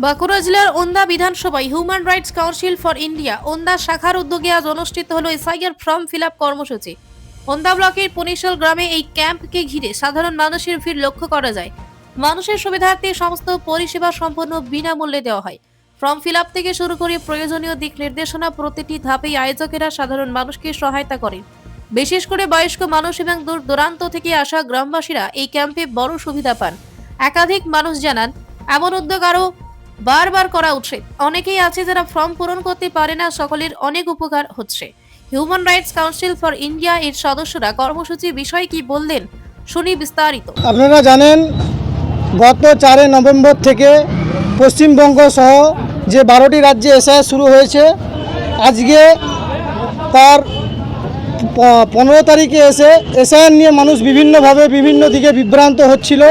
বাঁকুড়া জেলার ওন্দা বিধানসভায় human rights council for India Onda শাখার উদ্যোগে আজ অনুষ্ঠিত হলো এসআইআর ফর্ম ফিল আপ কর্মসূচি। ওন্দা ব্লকের পুনিশল গ্রামে এই ক্যাম্পকে ঘিরে সাধারণ মানুষের ভিড় লক্ষ্য করা যায়। মানুষের সুবিধার্থে সমস্ত পরিষেবা সম্পূর্ণ বিনামূল্যে দেওয়া হয়। ফর্ম ফিল আপ থেকে শুরু করে প্রয়োজনীয় দিক নির্দেশনা প্রতিটি ধাপেই আয়োজকেরা সাধারণ মানুষকে সহায়তা করেন। বিশেষ করে বয়স্ক মানুষ এবং দূর দূরান্ত থেকে আসা গ্রামবাসীরা এই ক্যাম্পে বড় সুবিধা পান। একাধিক মানুষ জানান, এমন উদ্যোগ আরও বারবার করা উচিত। অনেকেই আছে যারা ফর্ম পূরণ করতে পারে না, সকলের অনেক উপকার হচ্ছে। Human rights council for India এর সদস্যরা কর্মসূচির বিষয়ে কি বললেন, শুনি বিস্তারিত। আপনারা জানেন, গত 4 নভেম্বর থেকে পশ্চিমবঙ্গ সহ যে 12টি রাজ্যে এসআইআর শুরু হয়েছে, আজকে তার 15 তারিখে এসে এসআইআর নিয়ে মানুষ বিভিন্নভাবে বিভিন্ন দিকে বিভ্রান্ত হচ্ছিল।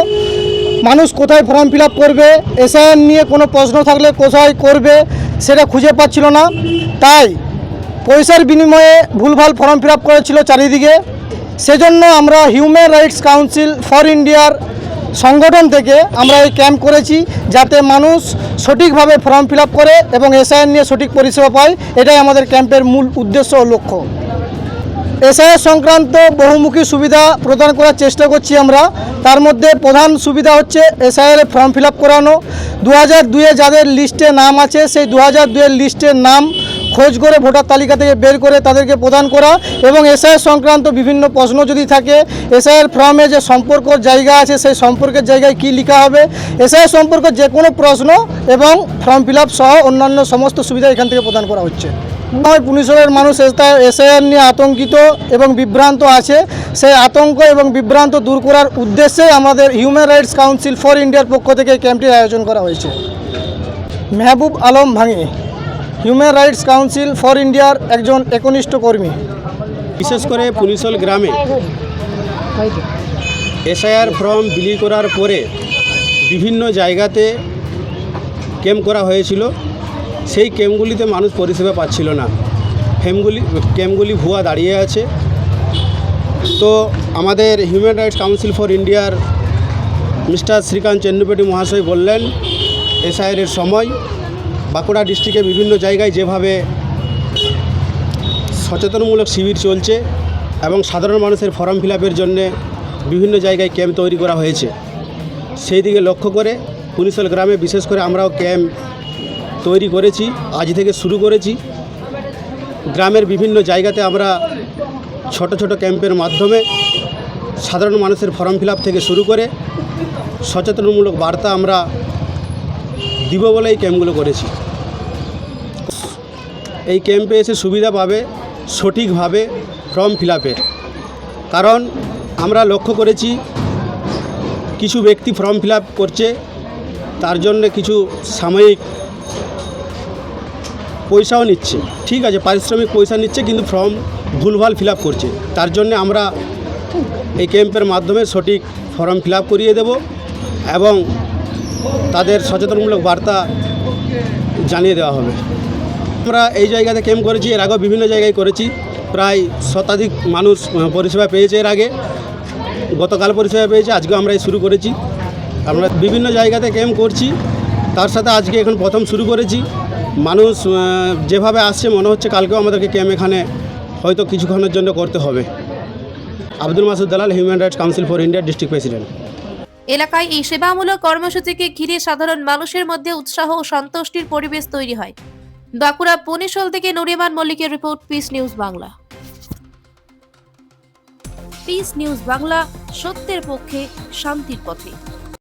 মানুষ কোথায় ফর্ম ফিল আপ করবে, এসআইআর নিয়ে কোনো প্রশ্ন থাকলে কোথায় করবে সেটা খুঁজে পাচ্ছিল না। তাই পয়সার বিনিময়ে ভুলভাল ফর্ম ফিল আপ করেছিল চারিদিকে। সেজন্য আমরা হিউম্যান রাইটস কাউন্সিল ফর ইন্ডিয়ার সংগঠন থেকে আমরা এই ক্যাম্প করেছি, যাতে মানুষ সঠিকভাবে ফর্ম ফিল আপ করে এবং এসআইআর নিয়ে সঠিক পরিষেবা পায়। এটাই আমাদের ক্যাম্পের মূল উদ্দেশ্য ও লক্ষ্য। এসআইআর সংক্রান্ত বহুমুখী সুবিধা প্রদান করার চেষ্টা করছি আমরা। তার মধ্যে প্রধান সুবিধা হচ্ছে এসআইআর ফর্ম ফিল আপ করানো। 2002-এ যাদের লিস্টে নাম আছে, সেই 2002-এর লিস্টের নাম খোঁজ করে ভোটার তালিকা থেকে বের করে তাদেরকে প্রদান করা, এবং এসআইআর সংক্রান্ত বিভিন্ন প্রশ্ন যদি থাকে, এসআইআর ফর্মে যে সম্পর্ক জায়গা আছে সেই সম্পর্কের জায়গায় কি লেখা হবে, এসআইআর সম্পর্কে যে কোনো প্রশ্ন এবং ফর্ম ফিল আপ সহ অন্যান্য সমস্ত সুবিধা এখান থেকে প্রদান করা হচ্ছে। পুনিশলের মানুষ এসআইআর নিয়ে আতঙ্কিত এবং বিভ্রান্ত আছে। সেই আতঙ্ক এবং বিভ্রান্ত দূর করার উদ্দেশ্যে আমাদের হিউম্যান রাইটস কাউন্সিল ফর ইন্ডিয়ার পক্ষ থেকে ক্যাম্পটির আয়োজন করা হয়েছে। মেহবুব আলম ভাঙে, হিউম্যান রাইটস কাউন্সিল ফর ইন্ডিয়ার একজন একনিষ্ঠ কর্মী। বিশেষ করে পুনিশল গ্রামে এসআইআর ফর্ম বিলি করার পরে বিভিন্ন জায়গাতে ক্যাম্প করা হয়েছিল। সেই ক্যাম্পগুলিতে মানুষ পরিষেবা পাচ্ছিল না, ক্যাম্পগুলি ভুয়া দাঁড়িয়ে আছে। তো আমাদের হিউম্যান রাইটস কাউন্সিল ফর ইন্ডিয়ার মিস্টার শ্রীকান্ত চেন্নুপেটি মহাশয় বললেন, এসআইআরের সময় বাঁকুড়া ডিস্ট্রিক্টে বিভিন্ন জায়গায় যেভাবে সচেতনমূলক শিবির চলছে এবং সাধারণ মানুষের ফর্ম ফিল আপের জন্যে বিভিন্ন জায়গায় ক্যাম্প তৈরি করা হয়েছে, সেই দিকে লক্ষ্য করে পুনিশল গ্রামে বিশেষ করে আমরাও ক্যাম্প তৈরি করেছি। আজ থেকে শুরু করেছি। গ্রামের বিভিন্ন জায়গাতে আমরা ছোট ছোট ক্যাম্পের মাধ্যমে সাধারণ মানুষের ফর্ম ফিল আপ থেকে শুরু করে সচেতনমূলক বার্তা আমরা দিব বলে এই ক্যাম্পগুলো করেছি। এই ক্যাম্পে এসে সুবিধা পাবে সঠিকভাবে ফর্ম ফিল আপের। কারণ আমরা লক্ষ্য করেছি কিছু ব্যক্তি ফর্ম ফিল আপ করছে, তার জন্য কিছু সাময়িক পয়সাও নিচ্ছে, ঠিক আছে, পারিশ্রমিক পয়সা নিচ্ছে, কিন্তু ফর্ম ভুলভাল ফিল আপ করছে। তার জন্য আমরা এই ক্যাম্পের মাধ্যমে সঠিক ফর্ম ফিল আপ করিয়ে দেব এবং তাদের সচেতনমূলক বার্তা জানিয়ে দেওয়া হবে। আমরা এই জায়গাতে ক্যাম্প করেছি, এর আগেও বিভিন্ন জায়গায় করেছি। প্রায় শতাধিক মানুষ পরিষেবা পেয়েছে এর আগে, গতকাল পরিষেবা পেয়েছে, আজকেও আমরা শুরু করেছি। আমরা বিভিন্ন জায়গাতে ক্যাম্প করছি, তার সাথে আজকে এখন প্রথম শুরু করেছি। মানুষ যেভাবে আসছে মনে হচ্ছে কালকেও আমাদেরকে ক্যাম্প এখানে হয়তো কিছুক্ষণের জন্য করতে হবে। আব্দুল মাসুদ দালাল, human rights council for India, district president. এলাকায় এই সেবামূলক কর্মসূচিকে ঘিরে সাধারণ মানুষের মধ্যে উৎসাহ ও সন্তুষ্টির পরিবেশ তৈরি হয়। বাঁকুড়া পুনিশল থেকে নুরিমান মল্লিকের report, piece news Bangla. Piece news Bangla, সত্যের পক্ষে, শান্তির পথে।